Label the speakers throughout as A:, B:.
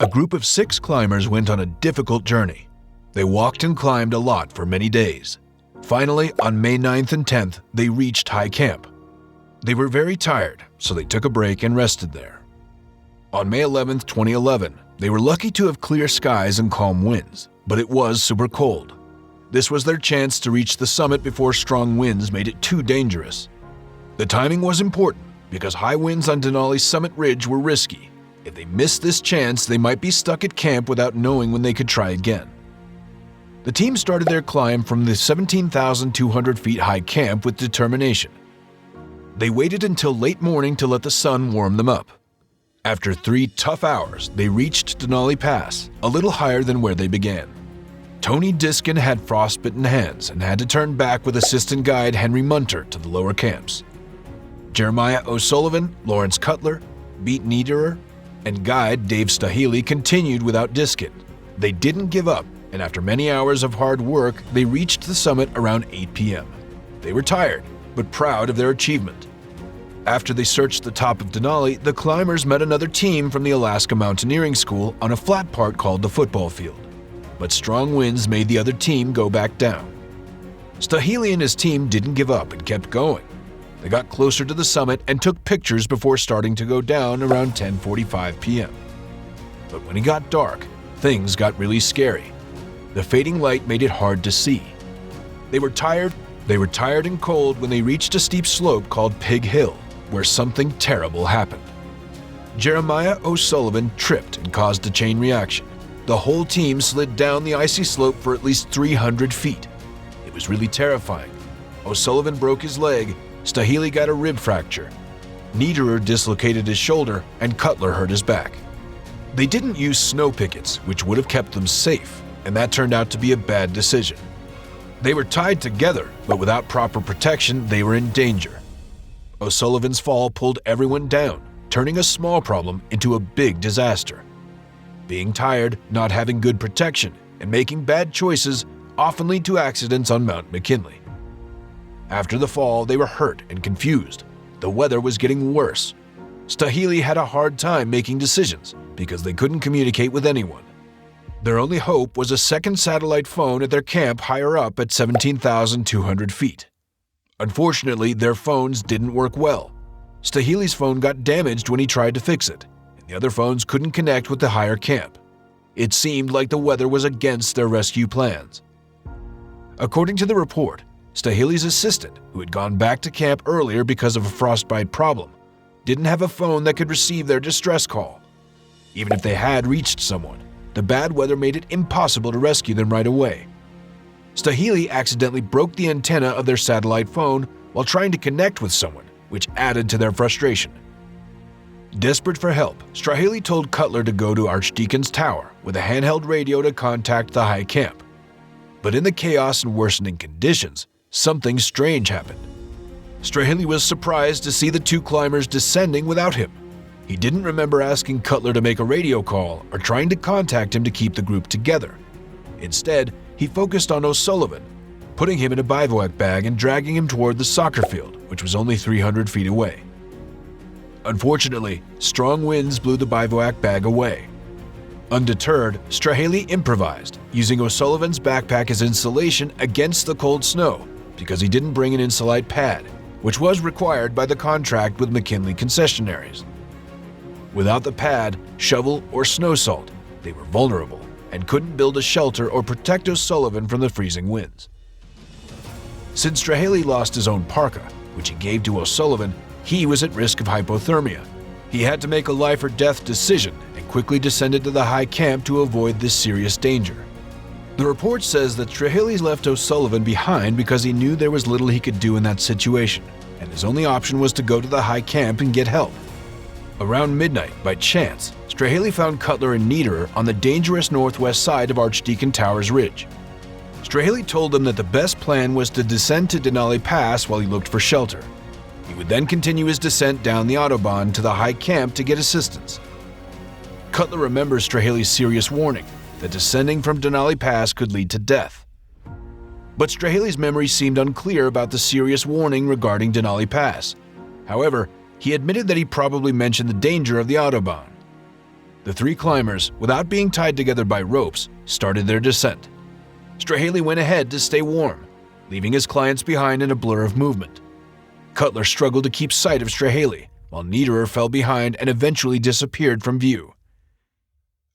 A: A group of 6 climbers went on a difficult journey. They walked and climbed a lot for many days. Finally, on May 9th and 10th, they reached high camp. They were very tired, so they took a break and rested there. On May 11th, 2011, they were lucky to have clear skies and calm winds, but it was super cold. This was their chance to reach the summit before strong winds made it too dangerous. The timing was important because high winds on Denali's summit ridge were risky. If they missed this chance, they might be stuck at camp without knowing when they could try again. The team started their climb from the 17,200 feet high camp with determination. They waited until late morning to let the sun warm them up. After 3 tough hours, they reached Denali Pass, a little higher than where they began. Tony Diskin had frostbitten hands and had to turn back with assistant guide Henry Munter to the lower camps. Jeremiah O'Sullivan, Lawrence Cutler, Beat Niederer, and guide Dave Staheli continued without Diskin. They didn't give up, and after many hours of hard work, they reached the summit around 8 p.m. They were tired, but proud of their achievement. After they searched the top of Denali, the climbers met another team from the Alaska Mountaineering School on a flat part called the football field. But strong winds made the other team go back down. Staheli and his team didn't give up and kept going. They got closer to the summit and took pictures before starting to go down around 10:45 p.m. But when it got dark, things got really scary. The fading light made it hard to see. They were tired and cold when they reached a steep slope called Pig Hill, where something terrible happened. Jeremiah O'Sullivan tripped and caused a chain reaction. The whole team slid down the icy slope for at least 300 feet. It was really terrifying. O'Sullivan broke his leg, Staheli got a rib fracture, Niederer dislocated his shoulder, and Cutler hurt his back. They didn't use snow pickets, which would have kept them safe, and that turned out to be a bad decision. They were tied together, but without proper protection, they were in danger. O'Sullivan's fall pulled everyone down, turning a small problem into a big disaster. Being tired, not having good protection, and making bad choices often lead to accidents on Mount McKinley. After the fall, they were hurt and confused. The weather was getting worse. Staheli had a hard time making decisions because they couldn't communicate with anyone. Their only hope was a second satellite phone at their camp higher up at 17,200 feet. Unfortunately, their phones didn't work well. Staheli's phone got damaged when he tried to fix it, and the other phones couldn't connect with the higher camp. It seemed like the weather was against their rescue plans. According to the report, Staheli's assistant, who had gone back to camp earlier because of a frostbite problem, didn't have a phone that could receive their distress call. Even if they had reached someone, the bad weather made it impossible to rescue them right away. Staheli accidentally broke the antenna of their satellite phone while trying to connect with someone, which added to their frustration. Desperate for help, Staheli told Cutler to go to Archdeacon's Tower with a handheld radio to contact the high camp. But in the chaos and worsening conditions, something strange happened. Staheli was surprised to see the 2 climbers descending without him. He didn't remember asking Cutler to make a radio call or trying to contact him to keep the group together. Instead, he focused on O'Sullivan, putting him in a bivouac bag and dragging him toward the soccer field, which was only 300 feet away. Unfortunately, strong winds blew the bivouac bag away. Undeterred, Staheli improvised, using O'Sullivan's backpack as insulation against the cold snow because he didn't bring an Insulite pad, which was required by the contract with McKinley concessionaries. Without the pad, shovel, or snow salt, they were vulnerable and couldn't build a shelter or protect O'Sullivan from the freezing winds. Since Staheli lost his own parka, which he gave to O'Sullivan, he was at risk of hypothermia. He had to make a life or death decision and quickly descended to the high camp to avoid this serious danger. The report says that Staheli left O'Sullivan behind because he knew there was little he could do in that situation, and his only option was to go to the high camp and get help. Around midnight, by chance, Staheli found Cutler and Niederer on the dangerous northwest side of Archdeacon Tower's ridge. Staheli told them that the best plan was to descend to Denali Pass while he looked for shelter. He would then continue his descent down the Autobahn to the high camp to get assistance. Cutler remembers Staheli's serious warning that descending from Denali Pass could lead to death. But Staheli's memory seemed unclear about the serious warning regarding Denali Pass. However, he admitted that he probably mentioned the danger of the Autobahn. The three climbers, without being tied together by ropes, started their descent. Strahely went ahead to stay warm, leaving his clients behind in a blur of movement. Cutler struggled to keep sight of Strahely, while Niederer fell behind and eventually disappeared from view.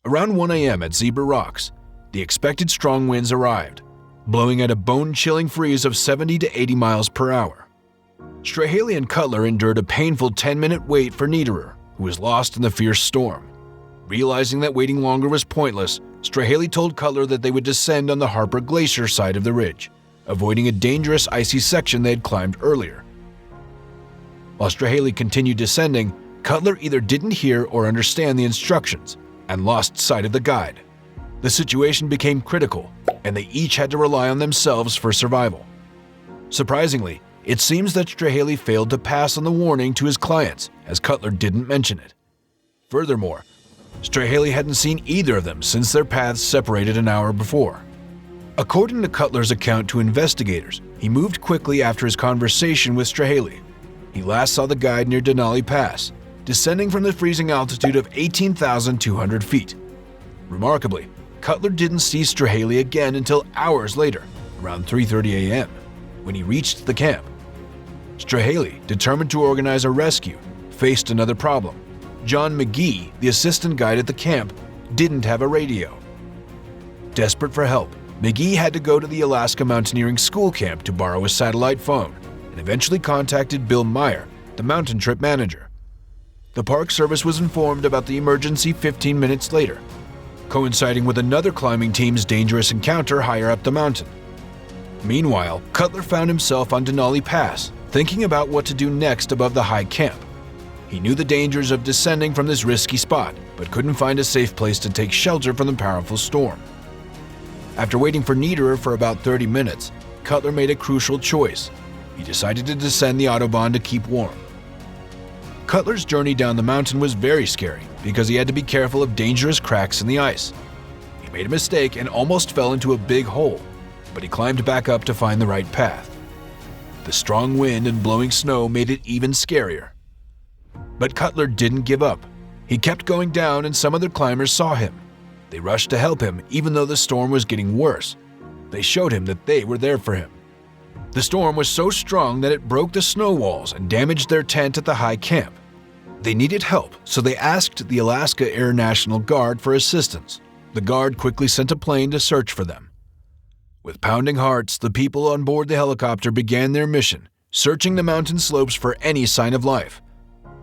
A: Around 1 a.m. at Zebra Rocks, the expected strong winds arrived, blowing at a bone-chilling freeze of 70 to 80 miles per hour. Strahely and Cutler endured a painful 10-minute wait for Niederer, who was lost in the fierce storm. Realizing that waiting longer was pointless, Strahely told Cutler that they would descend on the Harper Glacier side of the ridge, avoiding a dangerous icy section they had climbed earlier. While Strahely continued descending, Cutler either didn't hear or understand the instructions and lost sight of the guide. The situation became critical, and they each had to rely on themselves for survival. Surprisingly, it seems that Strahely failed to pass on the warning to his clients, as Cutler didn't mention it. Furthermore, Strahely hadn't seen either of them since their paths separated an hour before. According to Cutler's account to investigators, he moved quickly after his conversation with Strahely. He last saw the guide near Denali Pass, descending from the freezing altitude of 18,200 feet. Remarkably, Cutler didn't see Strahely again until hours later, around 3:30 a.m., when he reached the camp. Strahely, determined to organize a rescue, faced another problem. John McGee, the assistant guide at the camp, didn't have a radio. Desperate for help, McGee had to go to the Alaska Mountaineering School camp to borrow a satellite phone, and eventually contacted Bill Meyer, the mountain trip manager. The Park Service was informed about the emergency 15 minutes later, coinciding with another climbing team's dangerous encounter higher up the mountain. Meanwhile, Cutler found himself on Denali Pass, thinking about what to do next above the high camp. He knew the dangers of descending from this risky spot, but couldn't find a safe place to take shelter from the powerful storm. After waiting for Niederer for about 30 minutes, Cutler made a crucial choice. He decided to descend the Autobahn to keep warm. Cutler's journey down the mountain was very scary because he had to be careful of dangerous cracks in the ice. He made a mistake and almost fell into a big hole, but he climbed back up to find the right path. The strong wind and blowing snow made it even scarier. But Cutler didn't give up. He kept going down and some other climbers saw him. They rushed to help him even though the storm was getting worse. They showed him that they were there for him. The storm was so strong that it broke the snow walls and damaged their tent at the high camp. They needed help, so they asked the Alaska Air National Guard for assistance. The Guard quickly sent a plane to search for them. With pounding hearts, the people on board the helicopter began their mission, searching the mountain slopes for any sign of life.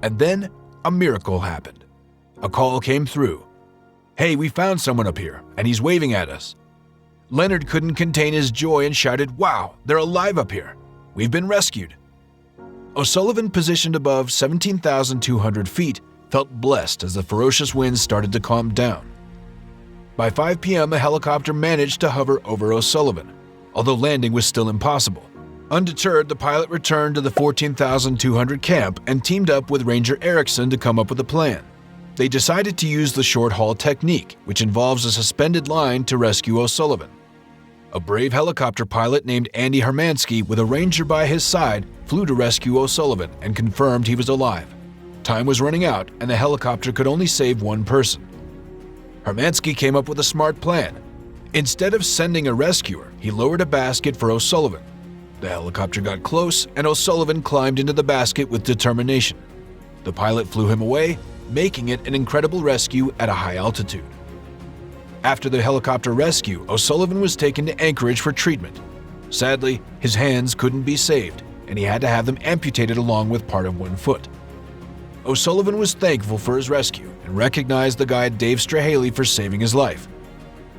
A: And then, a miracle happened. A call came through. "Hey, we found someone up here, and he's waving at us." Leonard couldn't contain his joy and shouted, "Wow, they're alive up here. We've been rescued." O'Sullivan, positioned above 17,200 feet, felt blessed as the ferocious winds started to calm down. By 5 p.m., a helicopter managed to hover over O'Sullivan, although landing was still impossible. Undeterred, the pilot returned to the 14,200 camp and teamed up with Ranger Erickson to come up with a plan. They decided to use the short-haul technique, which involves a suspended line to rescue O'Sullivan. A brave helicopter pilot named Andy Hermansky, with a ranger by his side, flew to rescue O'Sullivan and confirmed he was alive. Time was running out, and the helicopter could only save one person. Hermansky came up with a smart plan. Instead of sending a rescuer, he lowered a basket for O'Sullivan. The helicopter got close, and O'Sullivan climbed into the basket with determination. The pilot flew him away, making it an incredible rescue at a high altitude. After the helicopter rescue, O'Sullivan was taken to Anchorage for treatment. Sadly, his hands couldn't be saved, and he had to have them amputated along with part of one foot. O'Sullivan was thankful for his rescue and recognized the guide Dave Strahely for saving his life.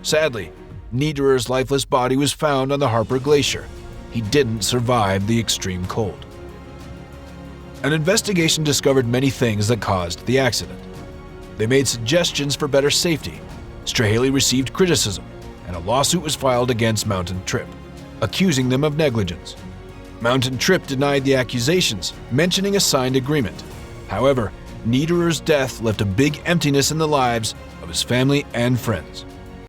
A: Sadly, Niederer's lifeless body was found on the Harper Glacier. He didn't survive the extreme cold. An investigation discovered many things that caused the accident. They made suggestions for better safety. Strahely received criticism, and a lawsuit was filed against Mountain Trip, accusing them of negligence. Mountain Trip denied the accusations, mentioning a signed agreement. However, Niederer's death left a big emptiness in the lives of his family and friends.